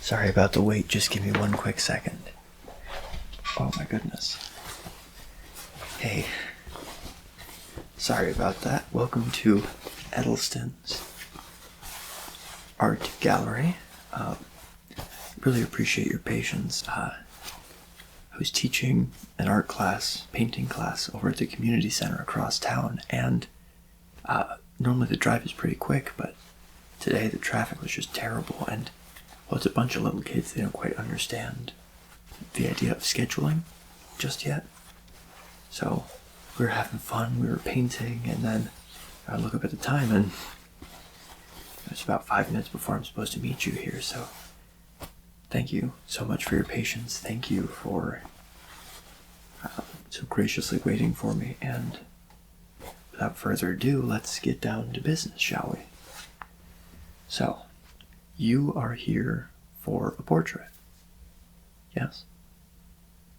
Sorry about the wait, just give me one quick second. Oh my goodness. Hey. Sorry about that. Welcome to Eddleston's art gallery. Really appreciate your patience. I was teaching an art class, painting class, over at the community center across town, and normally the drive is pretty quick, but today the traffic was just terrible, and well, it's a bunch of little kids. They don't quite understand the idea of scheduling just yet. So we were having fun, we were painting, and then I look up at the time, and it's about 5 minutes before I'm supposed to meet you here, so thank you so much for your patience. Thank you for so graciously waiting for me, and without further ado, let's get down to business, shall we? So, you are here for a portrait, yes?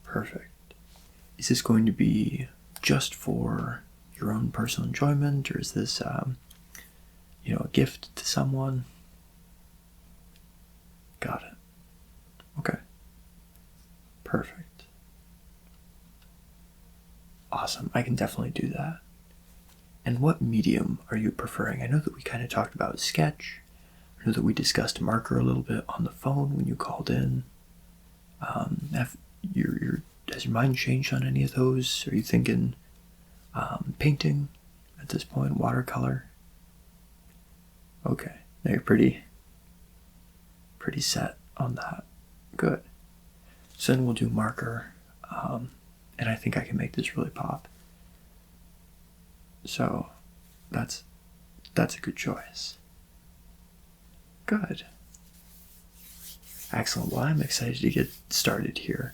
Perfect. Is this going to be just for your own personal enjoyment, or is this, a gift to someone? Got it. Okay. Perfect. Awesome. I can definitely do that. And what medium are you preferring? I know that we kind of talked about sketch. I know that we discussed marker a little bit on the phone when you called in. Has your mind changed on any of those? Are you thinking painting at this point? Watercolor? Okay. Now you're pretty set on that. Good. So then we'll do marker, and I think I can make this really pop. So that's a good choice. Good. Excellent. Well, I'm excited to get started here.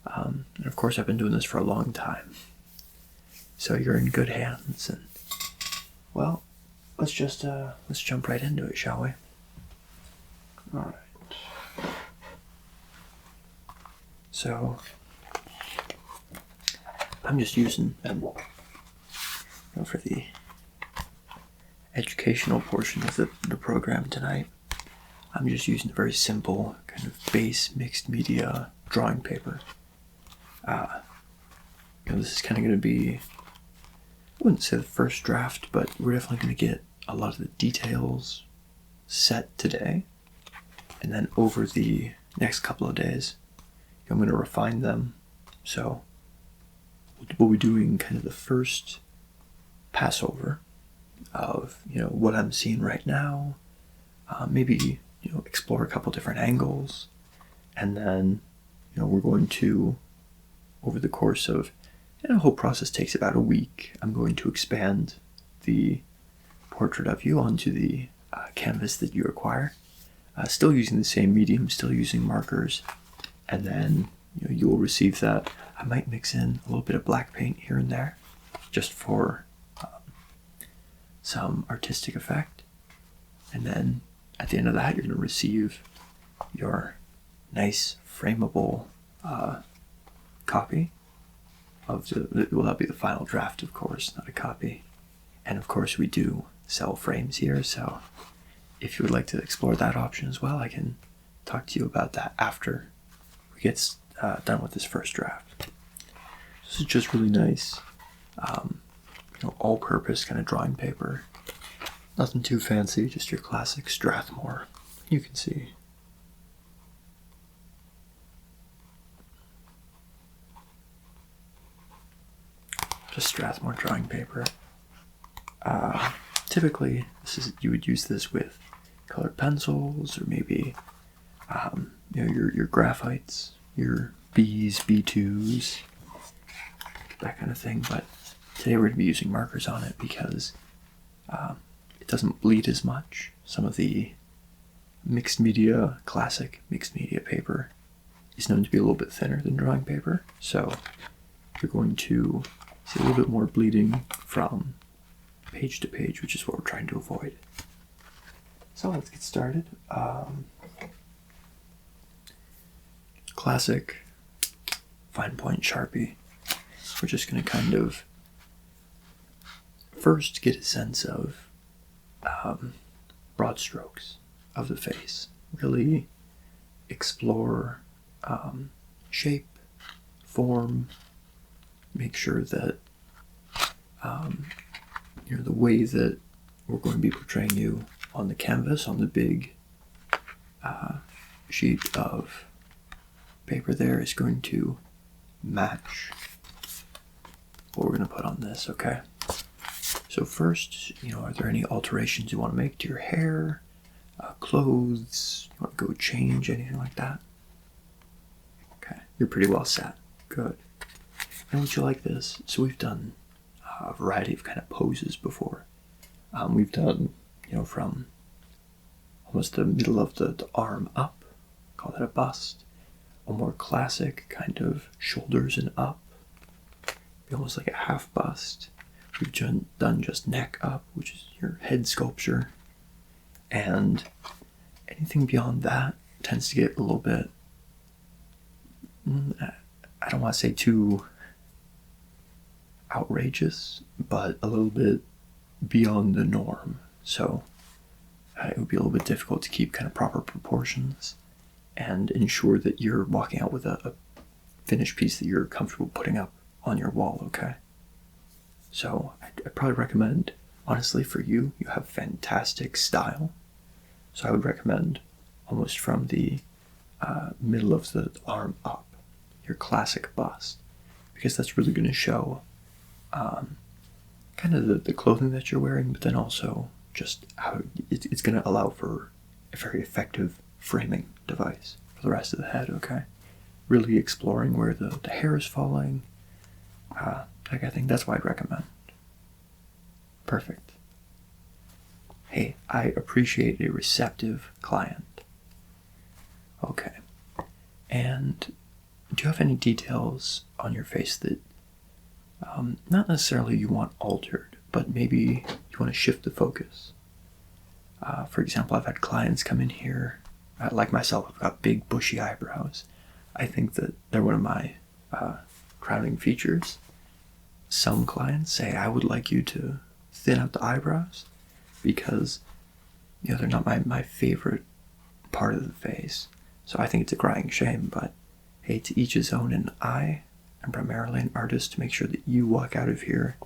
And of course, I've been doing this for a long time. So you're in good hands, and well, let's jump right into it, shall we? All right. So I'm just using for the educational portion of the program tonight. I'm just using a very simple kind of base mixed media drawing paper. This is kind of going to be, I wouldn't say the first draft, but we're definitely going to get a lot of the details set today. And then over the next couple of days, I'm going to refine them. So we'll be doing kind of the first passover of, what I'm seeing right now. Maybe, explore a couple different angles. And then, we're going to, over the course of, the whole process takes about a week, I'm going to expand the portrait of you onto the canvas that you require. Still using the same medium, still using markers. And then, you will receive that. I might mix in a little bit of black paint here and there, just for some artistic effect. And then at the end of that, you're going to receive your nice frameable copy of that'll be the final draft, of course, not a copy. And of course, we do sell frames here, so if you would like to explore that option as well, I can talk to you about that after we get done with this first draft. This is just really nice, all-purpose kind of drawing paper. Nothing too fancy, just your classic Strathmore. You can see. Just Strathmore drawing paper. Typically, you would use this with colored pencils, or maybe your graphites, your Bs, B2s, that kind of thing. But today we're going to be using markers on it because it doesn't bleed as much. Some of the classic mixed media paper is known to be a little bit thinner than drawing paper, so you're going to see a little bit more bleeding from page to page, which is what we're trying to avoid. So let's get started. Classic fine point Sharpie. We're just going to kind of first get a sense of broad strokes of the face. Really explore shape, form, make sure that the way that we're going to be portraying you on the canvas, on the big sheet of paper there, is going to match what we're going to put on this, okay? So first, are there any alterations you want to make to your hair, clothes, you want to go change, anything like that? Okay, you're pretty well set. Good. And would you like this? So we've done a variety of kind of poses before. We've done, from almost the middle of the arm up, call that a bust. A more classic kind of shoulders and up, be almost like a half bust. We've done just neck up, which is your head sculpture. And anything beyond that tends to get a little bit, I don't want to say too outrageous, but a little bit beyond the norm. So it would be a little bit difficult to keep kind of proper proportions and ensure that you're walking out with a finished piece that you're comfortable putting up on your wall, okay? So I'd probably recommend, honestly, for you have fantastic style. So I would recommend almost from the middle of the arm up, your classic bust, because that's really going to show kind of the clothing that you're wearing, but then also just how it's going to allow for a very effective framing device for the rest of the head, okay? Really exploring where the hair is falling. I think that's why I'd recommend. Perfect. Hey, I appreciate a receptive client. Okay. And do you have any details on your face that not necessarily you want altered, but maybe you want to shift the focus? For example, I've had clients come in here, like myself, I've got big bushy eyebrows. I think that they're one of my crowning features. Some clients say, I would like you to thin out the eyebrows because, they're not my favorite part of the face. So I think it's a crying shame, but hey, to each his own, and I am primarily an artist to make sure that you walk out of here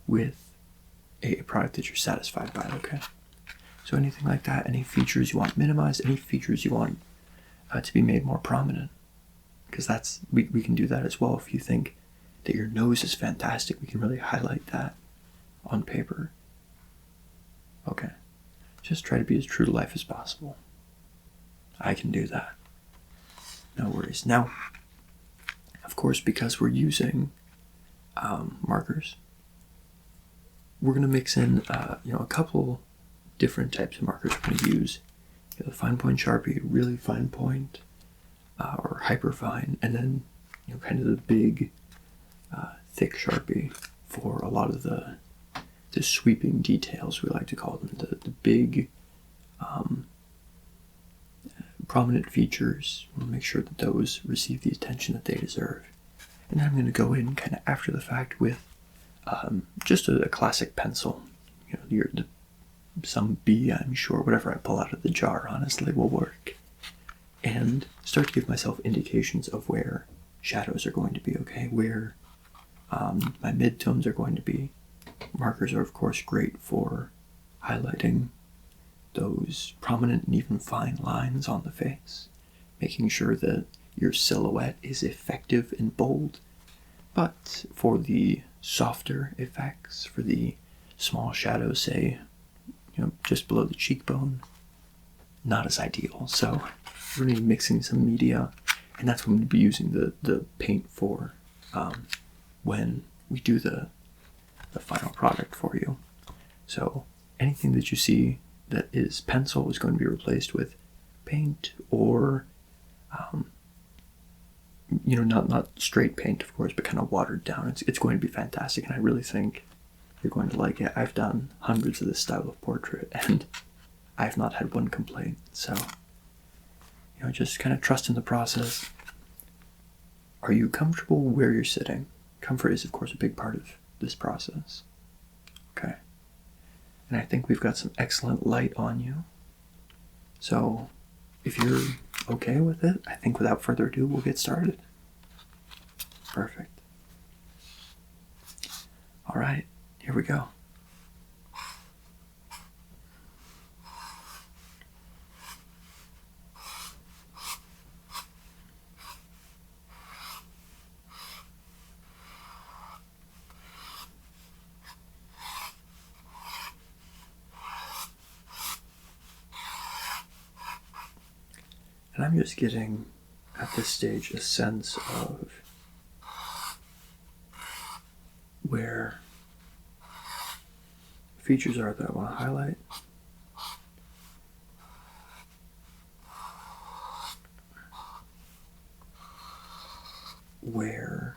with a product that you're satisfied by, okay? So anything like that, any features you want minimized, any features you want to be made more prominent, because we can do that as well. If you think that your nose is fantastic, we can really highlight that on paper. Okay. Just try to be as true to life as possible. I can do that. No worries. Now, of course, because we're using markers, we're going to mix in a couple different types of markers we're going to use. The fine point Sharpie, really fine point, or hyper fine, and then kind of the big thick Sharpie for a lot of the sweeping details, we like to call them, the big prominent features. We'll make sure that those receive the attention that they deserve. And then I'm going to go in kind of after the fact with just a classic pencil. Some B, I'm sure, whatever I pull out of the jar, honestly, will work. And start to give myself indications of where shadows are going to be, okay? Where my midtones are going to be. Markers are, of course, great for highlighting those prominent and even fine lines on the face, making sure that your silhouette is effective and bold. But for the softer effects, for the small shadows, say, just below the cheekbone, not as ideal. So we're going to be mixing some media, and that's what I'm going to be using the paint for when we do the final product for you. So anything that you see that is pencil is going to be replaced with paint, or not straight paint, of course, but kind of watered down. It's going to be fantastic, and I really think you're going to like it. I've done hundreds of this style of portrait, and I've not had one complaint. So just kind of trust in the process. Are you comfortable where you're sitting? Comfort is, of course, a big part of this process. Okay. And I think we've got some excellent light on you. So if you're okay with it, I think without further ado, we'll get started. Perfect. All right, here we go. And I'm just getting, at this stage, a sense of where features are that I want to highlight, where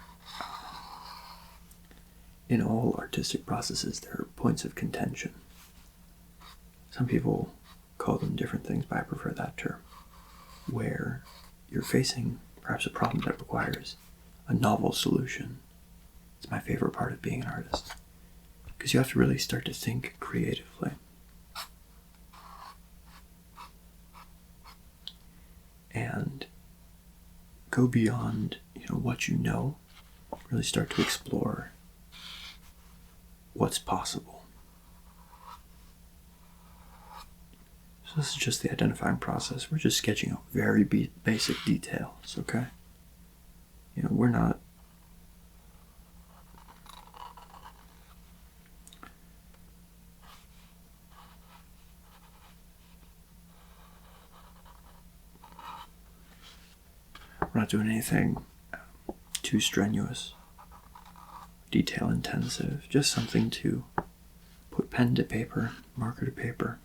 in all artistic processes there are points of contention. Some people call them different things, but I prefer that term, where you're facing perhaps a problem that requires a novel solution. It's my favorite part of being an artist, because you have to really start to think creatively. And go beyond, what you know, really start to explore what's possible. So this is just the identifying process. We're just sketching out very basic details, okay? We're not doing anything too strenuous, detail intensive, just something to put pen to paper, marker to paper,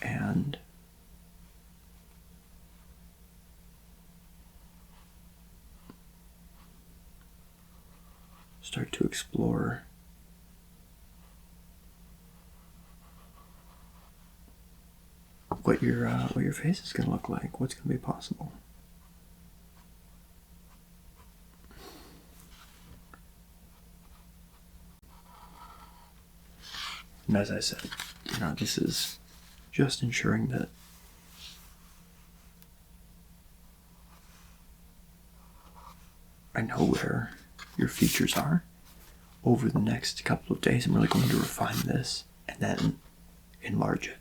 and start to explore what your face is going to look like, what's going to be possible. And as I said, this is just ensuring that I know where your features are. Over the next couple of days, I'm really going to refine this and then enlarge it.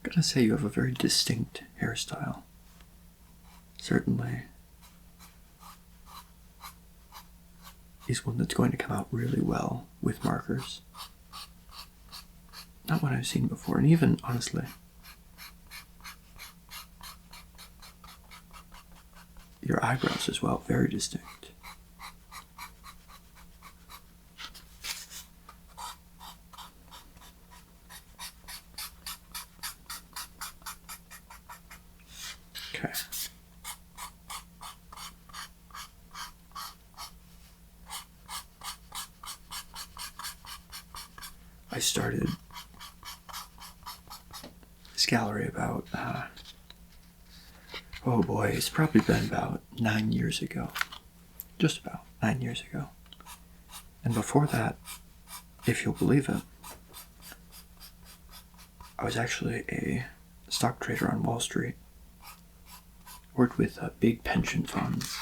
I'm gonna say you have a very distinct hairstyle. Certainly is one that's going to come out really well with markers. Not what I've seen before, and even, honestly, your eyebrows as well, very distinct. Okay. I started this gallery about, oh boy, it's probably been about 9 years ago. Just about 9 years ago. And before that, if you'll believe it, I was actually a stock trader on Wall Street. Worked with big pension funds.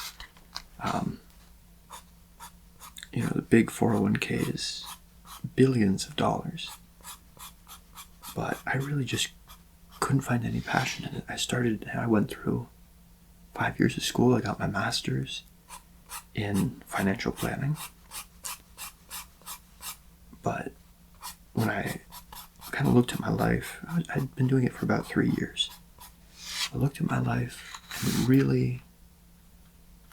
The big 401ks, billions of dollars. But I really just couldn't find any passion in it. I went through 5 years of school. I got my master's in financial planning. But when I kind of looked at my life, I'd been doing it for about 3 years. I looked at my life and really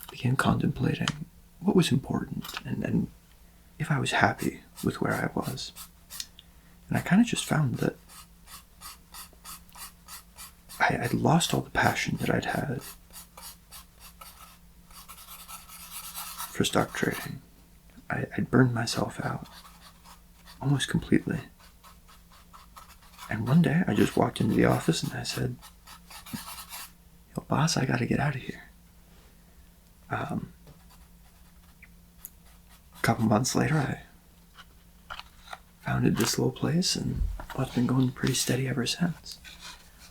began contemplating what was important and if I was happy with where I was. And I kind of just found that I'd lost all the passion that I'd had for stock trading. I'd burned myself out almost completely. And one day I just walked into the office and I said, "Yo, boss, I gotta get out of here." A couple months later, I founded this little place, and well, it's been going pretty steady ever since.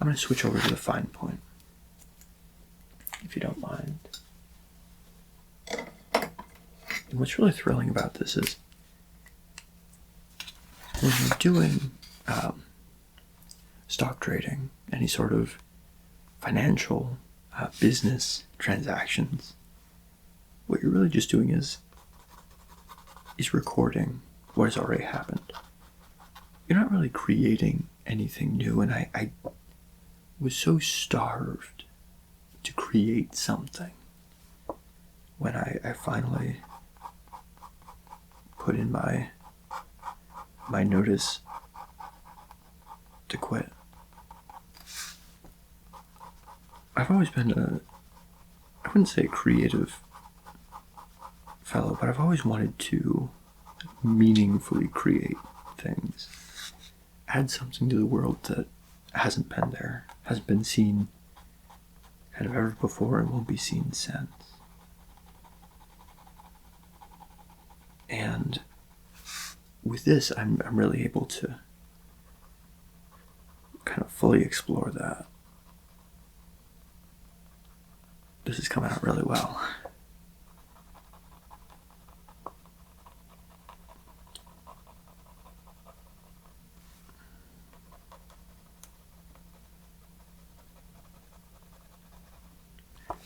I'm gonna switch over to the fine point, if you don't mind. And what's really thrilling about this is when you're doing stock trading, any sort of financial business transactions, what you're really just doing is recording what has already happened. You're not really creating anything new, and I was so starved to create something when I finally put in my notice to quit. I've always been I wouldn't say a creative fellow, but I've always wanted to meaningfully create things, add something to the world that hasn't been there, hasn't been seen kind of ever before, and won't be seen since. And with this, I'm really able to kind of fully explore that. This is coming out really well.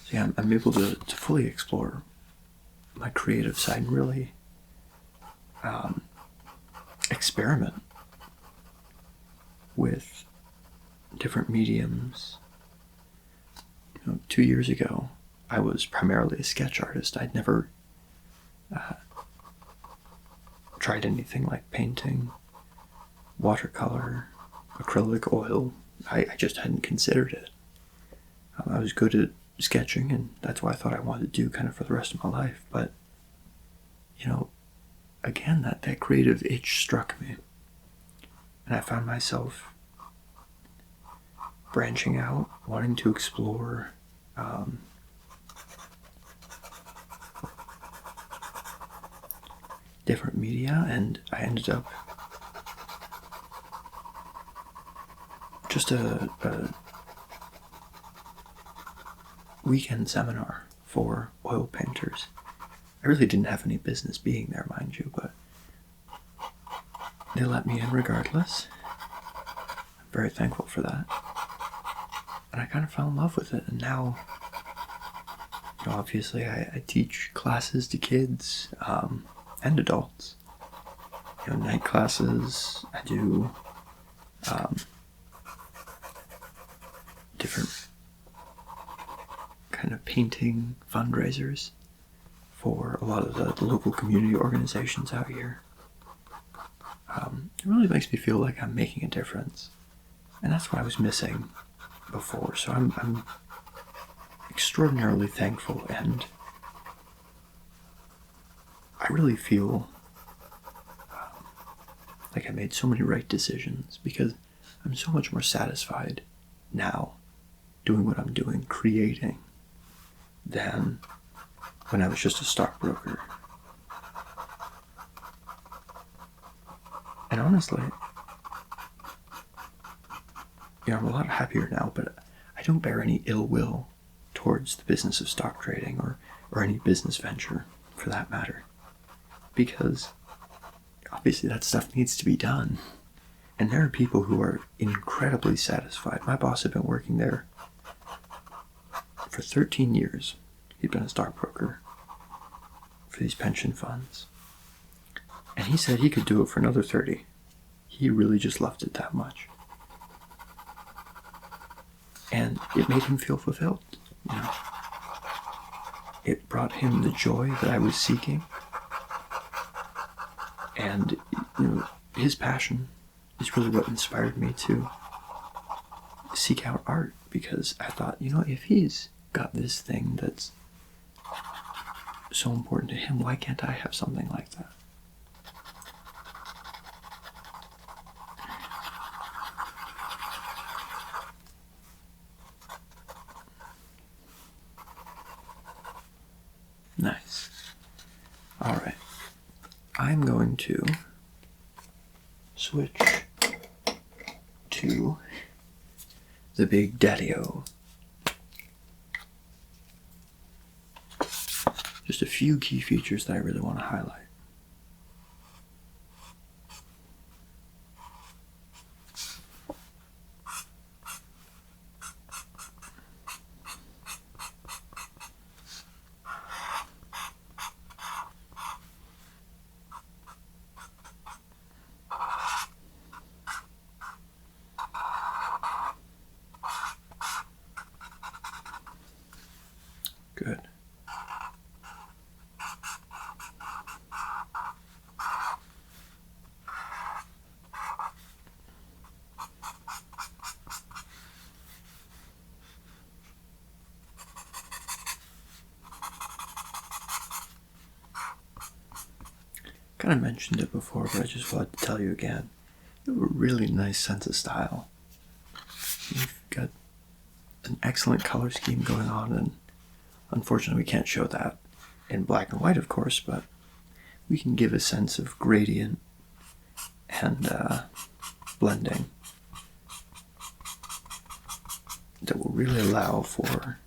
So yeah, I'm able to fully explore my creative side and really experiment with different mediums. 2 years ago, I was primarily a sketch artist. I'd never tried anything like painting, watercolor, acrylic, oil. I just hadn't considered it. I was good at sketching, and that's what I thought I wanted to do kind of for the rest of my life. But, again, that creative itch struck me. And I found myself branching out, wanting to explore different media, and I ended up just a weekend seminar for oil painters. I really didn't have any business being there, mind you, but they let me in regardless. I'm very thankful for that. And I kind of fell in love with it, and now, obviously I teach classes to kids and adults. Night classes. I do different kind of painting fundraisers for a lot of the local community organizations out here. It really makes me feel like I'm making a difference, and that's what I was missing before. So I'm extraordinarily thankful, and I really feel like I made so many right decisions, because I'm so much more satisfied now doing what I'm doing, creating, than when I was just a stockbroker. And honestly, I'm a lot happier now, but I don't bear any ill will towards the business of stock trading or any business venture for that matter, because obviously that stuff needs to be done. And there are people who are incredibly satisfied. My boss had been working there for 13 years. He'd been a stockbroker for these pension funds. And he said he could do it for another 30. He really just loved it that much. And it made him feel fulfilled. It brought him the joy that I was seeking. And, his passion is really what inspired me to seek out art, because I thought, if he's got this thing that's so important to him, why can't I have something like that? to switch to the Big Daddy-O. Just a few key features that I really want to highlight. Good. Kind of mentioned it before, but I just wanted to tell you again. You have a really nice sense of style. You've got an excellent color scheme going on, and unfortunately we can't show that in black and white, of course, but we can give a sense of gradient and blending that will really allow for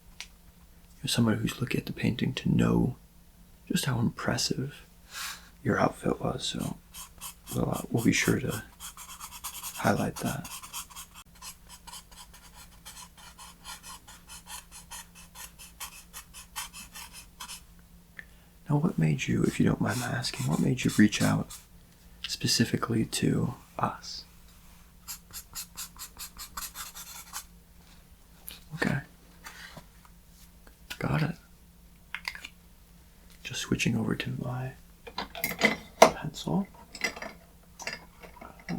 someone who's looking at the painting to know just how impressive your outfit was. So we'll be sure to highlight that. Now, what made you, if you don't mind my asking, what made you reach out specifically to us? Okay. Got it. Just switching over to my pencil.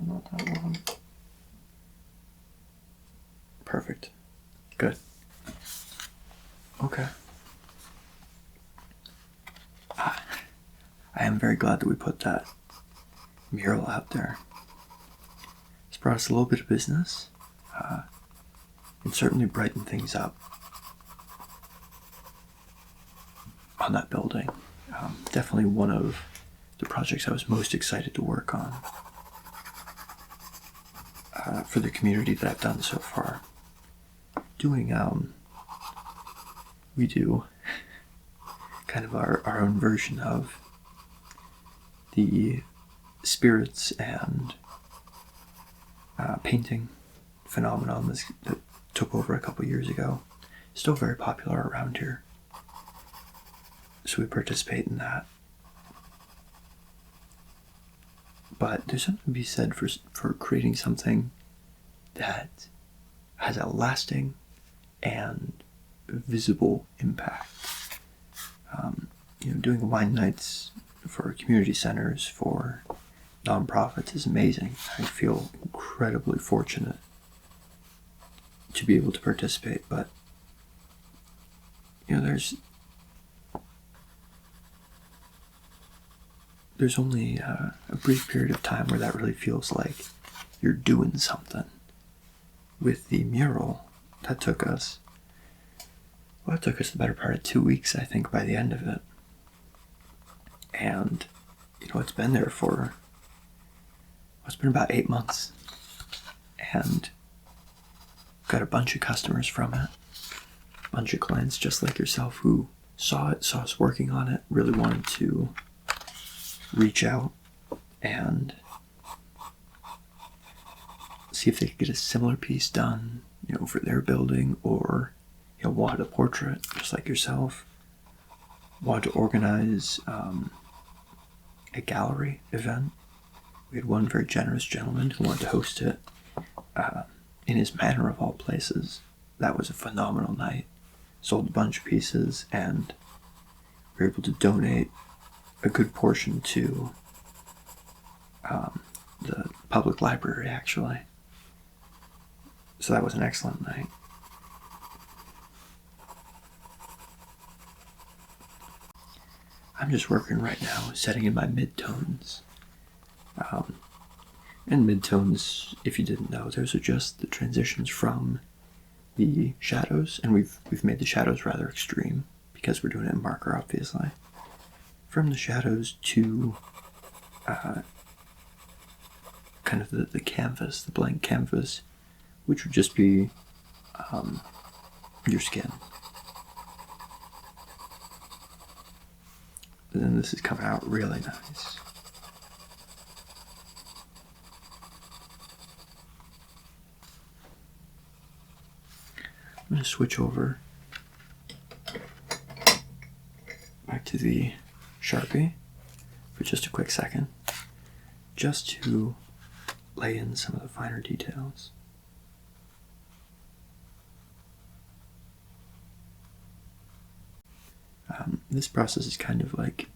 Not that one. Perfect. Good. Okay. I am very glad that we put that mural out there. It's brought us a little bit of business, and certainly brightened things up on that building. Definitely one of the projects I was most excited to work on for the community that I've done so far. We do kind of our own version of the spirits and painting phenomenon that took over a couple years ago. Still very popular around here. So we participate in that. But there's something to be said for creating something that has a lasting and visible impact. Doing wine nights for community centers, for nonprofits is amazing. I feel incredibly fortunate to be able to participate, but there's only a brief period of time where that really feels like you're doing something. With the mural, that took us the better part of 2 weeks, I think, by the end of it. And, it's been there it's been about 8 months. And got a bunch of customers from it. A bunch of clients just like yourself who saw us working on it, really wanted to reach out and see if they could get a similar piece done, for their building, or, wanted a portrait just like yourself, wanted to organize a gallery event. We had one very generous gentleman who wanted to host it in his manor of all places. That was a phenomenal night. Sold a bunch of pieces, and we were able to donate a good portion to the public library, actually. So that was an excellent night. I'm just working right now, setting in my midtones. And midtones, if you didn't know, those are just the transitions from the shadows, and we've made the shadows rather extreme because we're doing it in marker, obviously. From the shadows to kind of the canvas, the blank canvas, which would just be your skin. And then this is coming out really nice. I'm going to switch over back to the Sharpie for just a quick second, just to lay in some of the finer details. This process is kind of like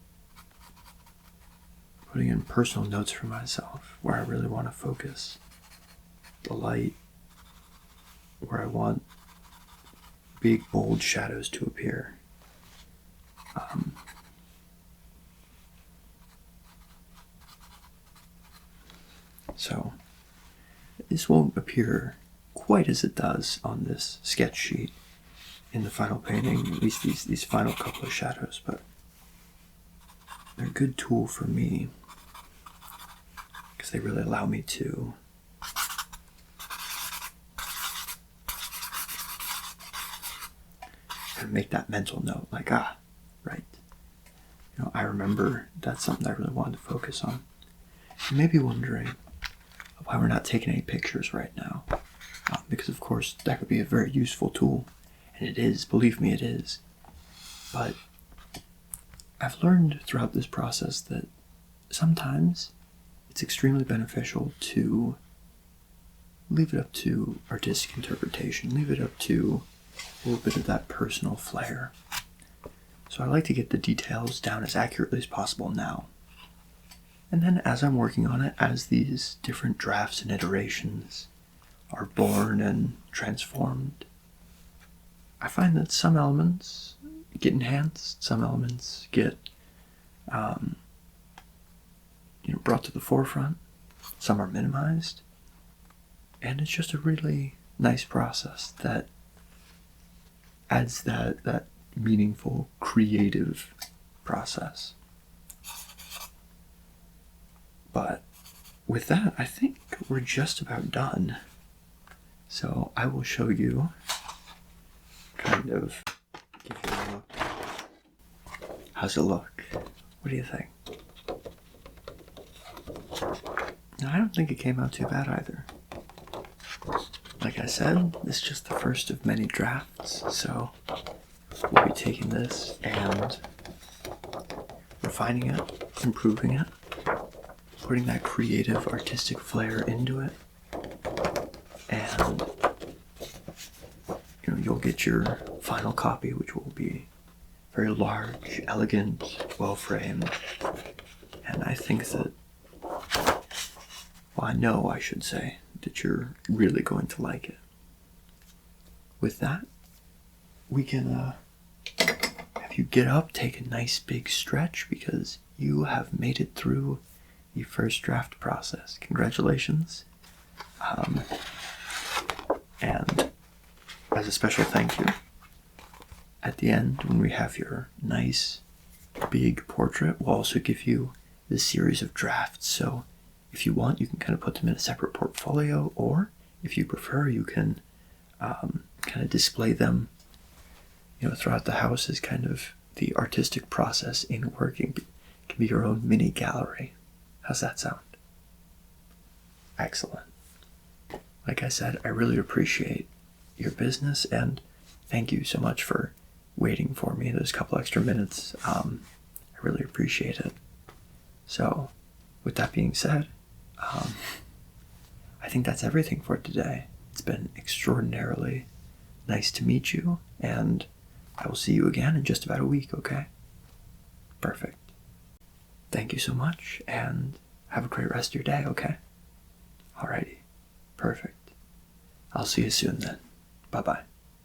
putting in personal notes for myself, where I really want to focus the light, where I want big, bold shadows to appear. So this won't appear quite as it does on this sketch sheet in the final painting, at least these final couple of shadows, but they're a good tool for me because they really allow me to kind of make that mental note, like, right, I remember that's something I really wanted to focus on. You may be wondering why we're not taking any pictures right now, because of course that could be a very useful tool, and it is, believe me, it is. But I've learned throughout this process that sometimes it's extremely beneficial to leave it up to artistic interpretation, leave it up to a little bit of that personal flair. So I like to get the details down as accurately as possible now. And then as I'm working on it, as these different drafts and iterations are born and transformed, I find that some elements get enhanced, some elements get brought to the forefront, some are minimized, and it's just a really nice process that adds that meaningful, creative process. But with that, I think we're just about done. So I will show you, kind of give you a look. How's it look? What do you think? No, I don't think it came out too bad either. Like I said, this is just the first of many drafts, so we'll be taking this and refining it, improving it, putting that creative, artistic flair into it, and you'll get your final copy, which will be very large, elegant, well-framed, and I think that, well, I know, I should say, that you're really going to like it. With that, we can have you get up, take a nice big stretch, because you have made it through the first draft process. Congratulations. And as a special thank you, at the end, when we have your nice big portrait, we'll also give you this series of drafts. So if you want, you can kind of put them in a separate portfolio, or if you prefer, you can kind of display them throughout the house as kind of the artistic process in working. It can be your own mini gallery. How's that sound? Excellent. Like I said, I really appreciate your business, and thank you so much for waiting for me those couple extra minutes. I really appreciate it. So, with that being said, I think that's everything for today. It's been extraordinarily nice to meet you, and I will see you again in just about a week, okay? Perfect. Thank you so much, and have a great rest of your day, okay? Alrighty. Perfect. I'll see you soon then. Bye-bye.